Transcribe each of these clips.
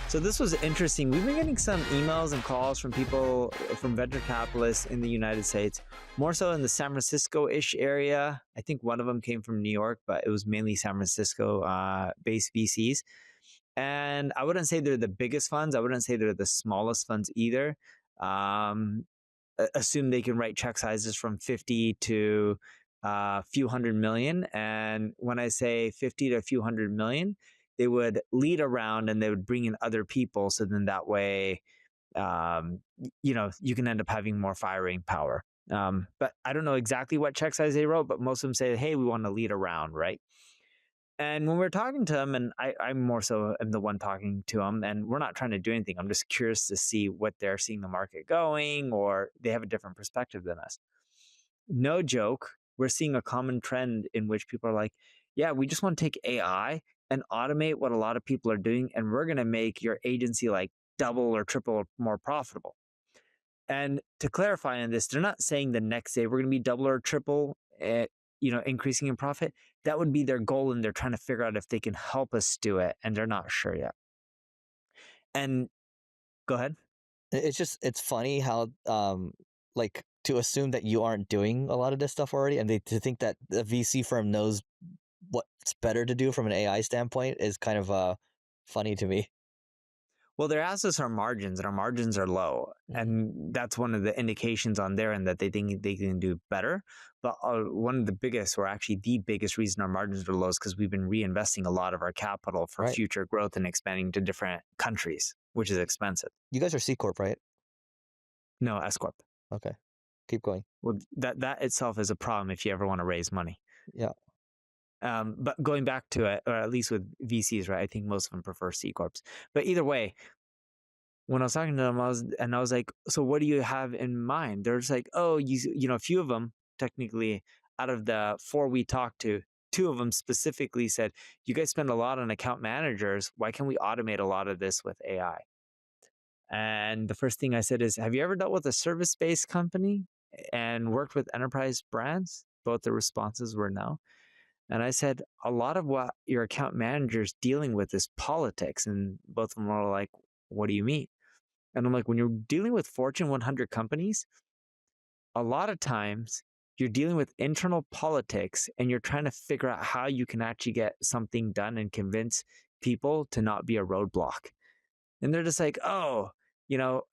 So this was interesting. We've been getting some emails and calls from people, from venture capitalists in the United States, more so in the San Francisco-ish area. I think one of them came from New York, but it was mainly San Francisco-based VCs. And I wouldn't say they're the biggest funds. I wouldn't say they're the smallest funds either. Assume they can write check sizes from 50 to a few hundred million. And when I say 50 to a few hundred million, they would lead around and they would bring in other people. So then that way, you can end up having more firing power. But I don't know exactly what check size they wrote, but most of them say, hey, we want to lead around, right? And when we're talking to them, and I'm more so am the one talking to them, and we're not trying to do anything. I'm just curious to see what they're seeing the market going, or they have a different perspective than us. No joke, we're seeing a common trend in which people are like, yeah, we just want to take AI and automate what a lot of people are doing, and we're going to make your agency like double or triple more profitable. And to clarify on this, they're not saying the next day we're going to be double or triple, increasing in profit. That would be their goal, and they're trying to figure out if they can help us do it, and they're not sure yet. And go ahead. It's funny how to assume that you aren't doing a lot of this stuff already, and to think that the VC firm knows what's better to do from an AI standpoint is kind of funny to me. Well, they're asked us our margins, and our margins are low. And that's one of the indications on their end that they think they can do better. But one of the biggest, or actually the biggest reason our margins are low is because we've been reinvesting a lot of our capital for future growth and expanding to different countries, which is expensive. You guys are C Corp, right? No, S Corp. Okay. Keep going. Well, that itself is a problem if you ever want to raise money. Yeah. But going back to it, or at least with VCs, right? I think most of them prefer C Corps. But either way, when I was talking to them, I was like, so what do you have in mind? They're just like, oh, a few of them, technically, out of the 4 we talked to, 2 of them specifically said, you guys spend a lot on account managers. Why can't we automate a lot of this with AI? And the first thing I said is, have you ever dealt with a service-based company and worked with enterprise brands? Both the responses were no. And I said, a lot of what your account manager is dealing with is politics. And both of them were like, what do you mean? And I'm like, when you're dealing with Fortune 100 companies, a lot of times you're dealing with internal politics and you're trying to figure out how you can actually get something done and convince people to not be a roadblock. And they're just like, oh,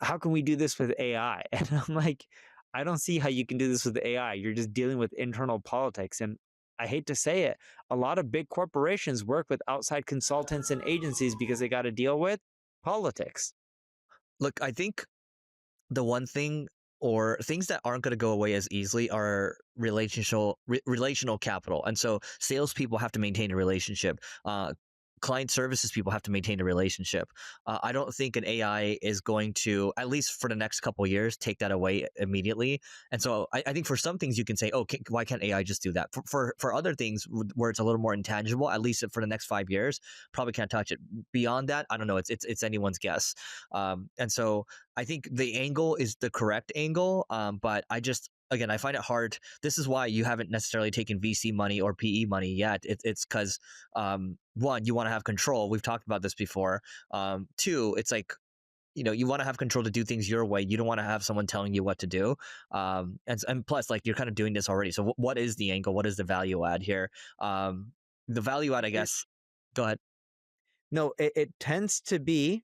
how can we do this with AI? And I'm like, I don't see how you can do this with AI. You're just dealing with internal politics. And I hate to say it, a lot of big corporations work with outside consultants and agencies because they got to deal with politics. Look, I think the one thing or things that aren't going to go away as easily are relational capital. And so salespeople have to maintain a relationship. Client services people have to maintain a relationship. I don't think an AI is going to, at least for the next couple of years, take that away immediately. And so I think for some things you can say, oh, why can't AI just do that? For other things where it's a little more intangible, at least for the next 5 years, probably can't touch it. Beyond that, I don't know. It's anyone's guess. And so I think the angle is the correct angle, but again, I find it hard. This is why you haven't necessarily taken VC money or PE money yet. It's because, one, you want to have control. We've talked about this before. 2, it's like, you want to have control to do things your way. You don't want to have someone telling you what to do. And plus, like, you're kind of doing this already. So what is the angle? What is the value add here? The value add, I guess. Go ahead. No, it tends to be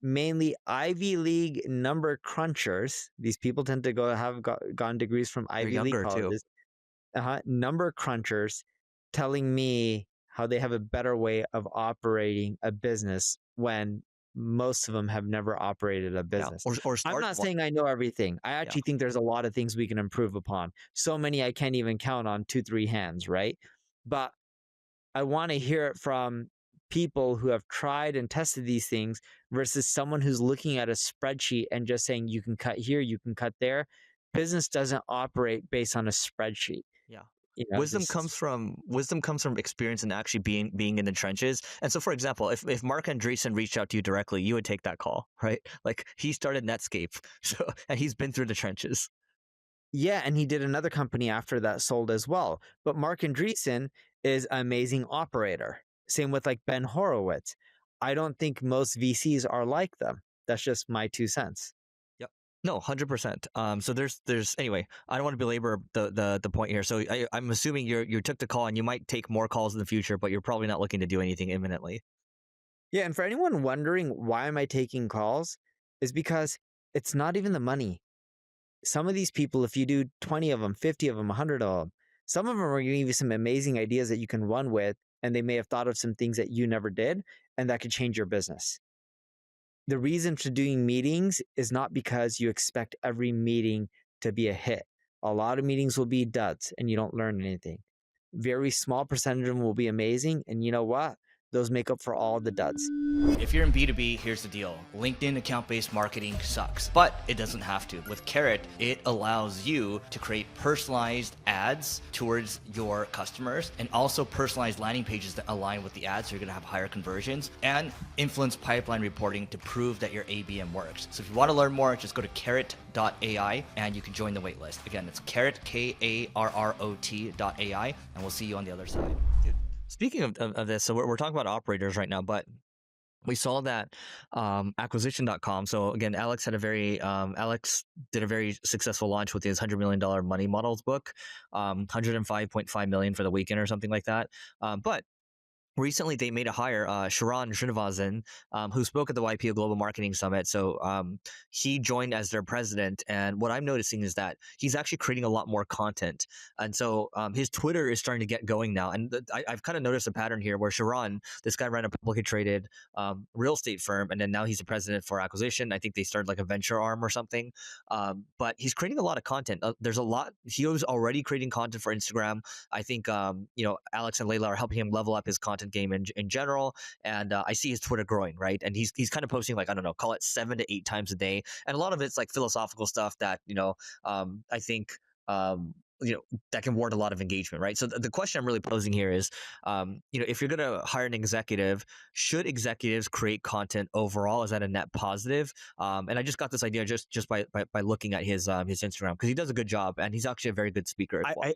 mainly Ivy League number crunchers. These people tend to have gotten degrees from Ivy League colleges. Number crunchers telling me how they have a better way of operating a business when most of them have never operated a business. Yeah. Or I'm not saying I know everything. I actually think there's a lot of things we can improve upon. So many I can't even count on 2-3 hands, right? But I want to hear it from people who have tried and tested these things versus someone who's looking at a spreadsheet and just saying you can cut here, you can cut there. Business doesn't operate based on a spreadsheet. Yeah. Wisdom comes from experience and actually being in the trenches. And so, for example, if Mark Andreessen reached out to you directly, you would take that call, right? Like, he started Netscape, and he's been through the trenches. Yeah, and he did another company after that sold as well. But Mark Andreessen is an amazing operator. Same with like Ben Horowitz. I don't think most VCs are like them. That's just my 2 cents. Yep. No, 100%. So there's anyway. I don't want to belabor the point here. So I'm assuming you took the call and you might take more calls in the future, but you're probably not looking to do anything imminently. Yeah, and for anyone wondering why am I taking calls, is because it's not even the money. Some of these people, if you do 20 of them, 50 of them, 100 of them, some of them are going to give you some amazing ideas that you can run with, and they may have thought of some things that you never did, and that could change your business. The reason for doing meetings is not because you expect every meeting to be a hit. A lot of meetings will be duds and you don't learn anything. Very small percentage of them will be amazing. And you know what? Those make up for all the duds. If you're in B2B, here's the deal. LinkedIn account-based marketing sucks, but it doesn't have to. With Carrot, it allows you to create personalized ads towards your customers and also personalized landing pages that align with the ads, so you're gonna have higher conversions, and influence pipeline reporting to prove that your ABM works. So if you wanna learn more, just go to carrot.ai and you can join the waitlist. Again, it's carrot, KARROT.ai, and we'll see you on the other side. Speaking of this, so we're talking about operators right now, but we saw that acquisition.com. So again, Alex did a very successful launch with his $100 million money models book, 105.5 million for the weekend or something like that. But recently they made a hire, 𝗔𝗕𝗢𝗨𝗧, who spoke at the YPO Global Marketing Summit. So he joined as their president. And what I'm noticing is that he's actually creating a lot more content. And so his Twitter is starting to get going now. And I've kind of noticed a pattern here where 𝗔𝗕𝗢𝗨𝗧, this guy ran a publicly traded real estate firm, and then now he's the president for acquisition. I think they started like a venture arm or something. But he's creating a lot of content. There's a lot. He was already creating content for Instagram. I think Alex and Layla are helping him level up his content game in general, and I see his Twitter growing, right? And he's kind of posting, like, I don't know, call it 7 to 8 times a day, and a lot of it's like philosophical stuff that I think that can warrant a lot of engagement, right? So the question I'm really posing here is, if you're gonna hire an executive, should executives create content overall? Is that a net positive? And I just got this idea just by looking at his Instagram, because he does a good job and he's actually a very good speaker as well.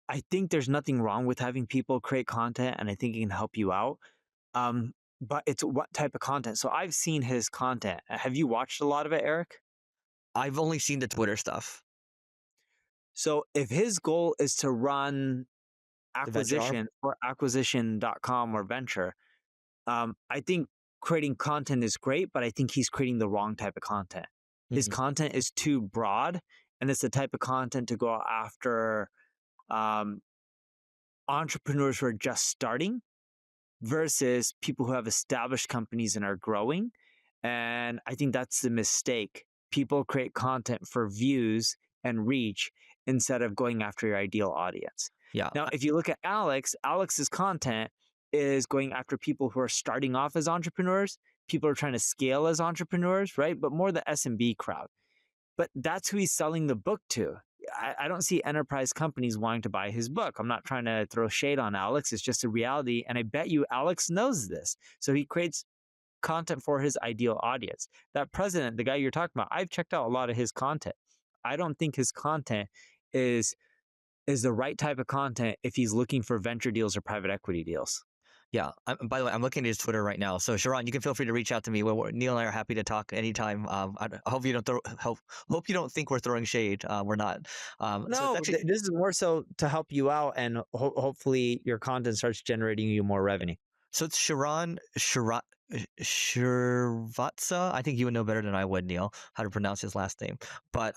I think there's nothing wrong with having people create content, and I think it can help you out. But it's what type of content. So I've seen his content. Have you watched a lot of it, Eric? I've only seen the Twitter stuff. So if his goal is to run acquisition or acquisition.com or venture, I think creating content is great, but I think he's creating the wrong type of content. His content is too broad, and it's the type of content to go after entrepreneurs who are just starting versus people who have established companies and are growing. And I think that's the mistake. People create content for views and reach instead of going after your ideal audience. Yeah. Now, if you look at Alex's content is going after people who are starting off as entrepreneurs. People are trying to scale as entrepreneurs, right? But more the SMB crowd. But that's who he's selling the book to. I don't see enterprise companies wanting to buy his book. I'm not trying to throw shade on Alex. It's just a reality. And I bet you Alex knows this. So he creates content for his ideal audience. That president, the guy you're talking about, I've checked out a lot of his content. I don't think his content is the right type of content if he's looking for venture deals or private equity deals. Yeah. By the way, I'm looking at his Twitter right now. So 𝗔𝗕𝗢𝗧, you can feel free to reach out to me. Neil and I are happy to talk anytime. I hope you don't think we're throwing shade. We're not. No, so actually, this is more so to help you out, and hopefully your content starts generating you more revenue. so it's 𝗔𝗕𝗢𝗪𝗏𝗔𝗕𝗓. I think you would know better than I would, Neil, how to pronounce his last name. But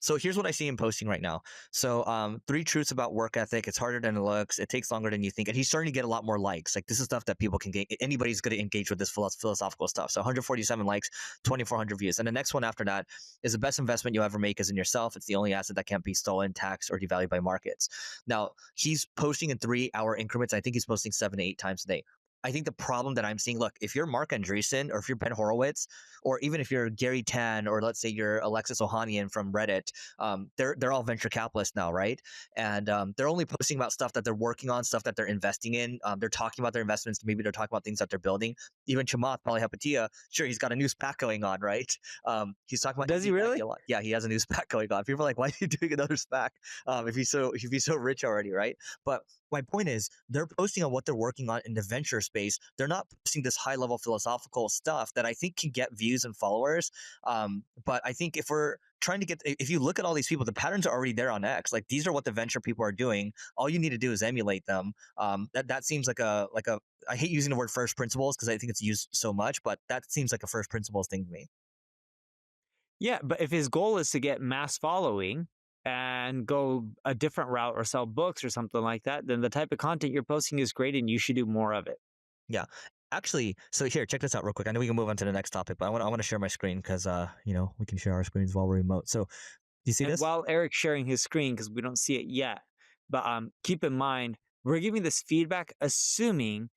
so here's what I see him posting right now. So 3 truths about work ethic. It's harder than it looks. It takes longer than you think. And he's starting to get a lot more likes. Like, this is stuff that people can get. Anybody's going to engage with this philosophical stuff. So 147 likes, 2,400 views. And the next one after that is the best investment you ever make is in yourself. It's the only asset that can't be stolen, taxed, or devalued by markets. Now, he's posting in 3-hour increments. I think he's posting 7 to 8 times a day. I think the problem that I'm seeing, look, if you're Mark Andreessen or if you're Ben Horowitz, or even if you're Gary Tan, or let's say you're Alexis Ohanian from Reddit, they're all venture capitalists now, right? And they're only posting about stuff that they're working on, stuff that they're investing in. They're talking about their investments. Maybe they're talking about things that they're building. Even 𝗔𝗕𝗢𝗨𝗧, sure, he's got a new SPAC going on, right? He's talking about. Does he really? A lot. Yeah, he has a new SPAC going on. People are like, why are you doing another SPAC if he's so rich already, right? But my point is they're posting on what they're working on in the venture space. They're not posting this high level philosophical stuff that I think can get views and followers. But I think if we're trying to if you look at all these people, the patterns are already there on X. Like these are what the venture people are doing. All you need to do is emulate them. That seems like a I hate using the word first principles because I think it's used so much, but that seems like a first principles thing to me. Yeah, but if his goal is to get mass following and go a different route or sell books or something like that, then the type of content you're posting is great and you should do more of it. Yeah. Actually, so here, check this out real quick. I know we can move on to the next topic, but I want to share my screen because we can share our screens while we're remote. So, do you see And this? while Eric's sharing his screen, because we don't see it yet, but keep in mind, we're giving this feedback assuming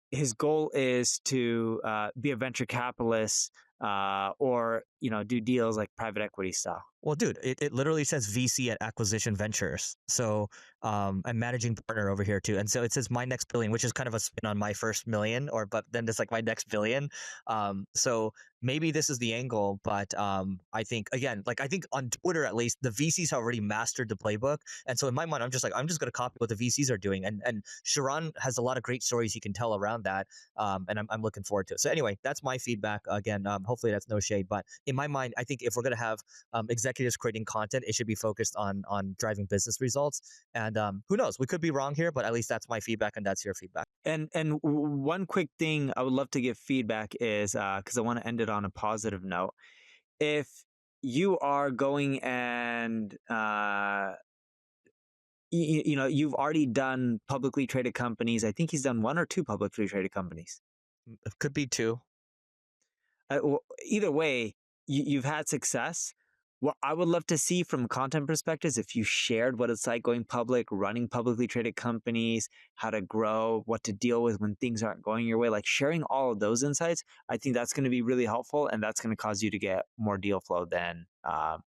his goal is to be a venture capitalist or do deals like private equity style. Well, dude, it literally says VC at Acquisition Ventures. So I'm managing partner over here too. And so it says my next billion, which is kind of a spin on my first million, but then it's like my next billion. So maybe this is the angle, but I think again, like I think on Twitter at least, the VCs have already mastered the playbook. And so in my mind, I'm just gonna copy what the VCs are doing. And Sharon has a lot of great stories he can tell around that. And I'm looking forward to it. So anyway, that's my feedback. Again, hopefully that's no shade. But in my mind, I think if we're gonna have executives creating content, it should be focused on driving business results. And who knows, we could be wrong here, but at least that's my feedback and that's your feedback. And one quick thing I would love to give feedback is because I want to end it on a positive note. If you are going and you've already done publicly traded companies. I think he's done 1 or 2 publicly traded companies. It could be 2. Either way, you've had success. What I would love to see from content perspectives, if you shared what it's like going public, running publicly traded companies, how to grow, what to deal with when things aren't going your way, like sharing all of those insights, I think that's going to be really helpful. And that's going to cause you to get more deal flow than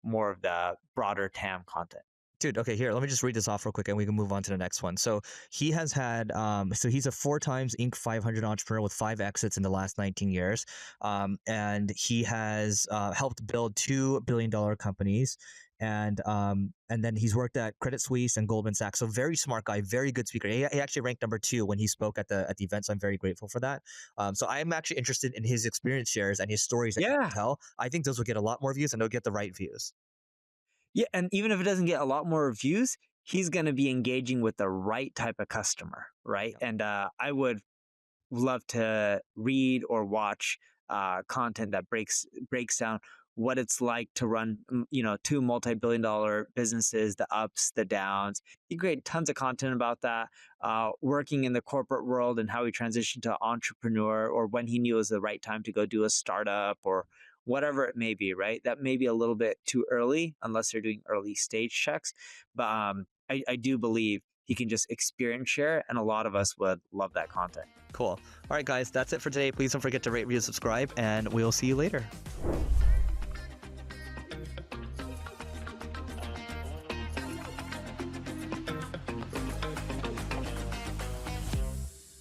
more of the broader TAM content. Dude, okay, here, let me just read this off real quick and we can move on to the next one. So he has had, so he's a 4 times Inc. 500 entrepreneur with 5 exits in the last 19 years. And he has helped build $2 billion companies. And then he's worked at Credit Suisse and Goldman Sachs. So very smart guy, very good speaker. He actually ranked number 2 when he spoke at the event. So I'm very grateful for that. So I'm actually interested in his experience shares and his stories that he can tell. I think those will get a lot more views and they'll get the right views. Yeah, and even if it doesn't get a lot more reviews, he's going to be engaging with the right type of customer, right? Yeah. And I would love to read or watch content that breaks down what it's like to run, 2 multi-billion-dollar businesses, the ups, the downs. He created tons of content about that, working in the corporate world and how he transitioned to entrepreneur, or when he knew it was the right time to go do a startup or whatever it may be, right? That may be a little bit too early unless they're doing early stage checks. But I do believe he can just experience share, and a lot of us would love that content. Cool. All right, guys, that's it for today. Please don't forget to rate, review, subscribe, and we'll see you later.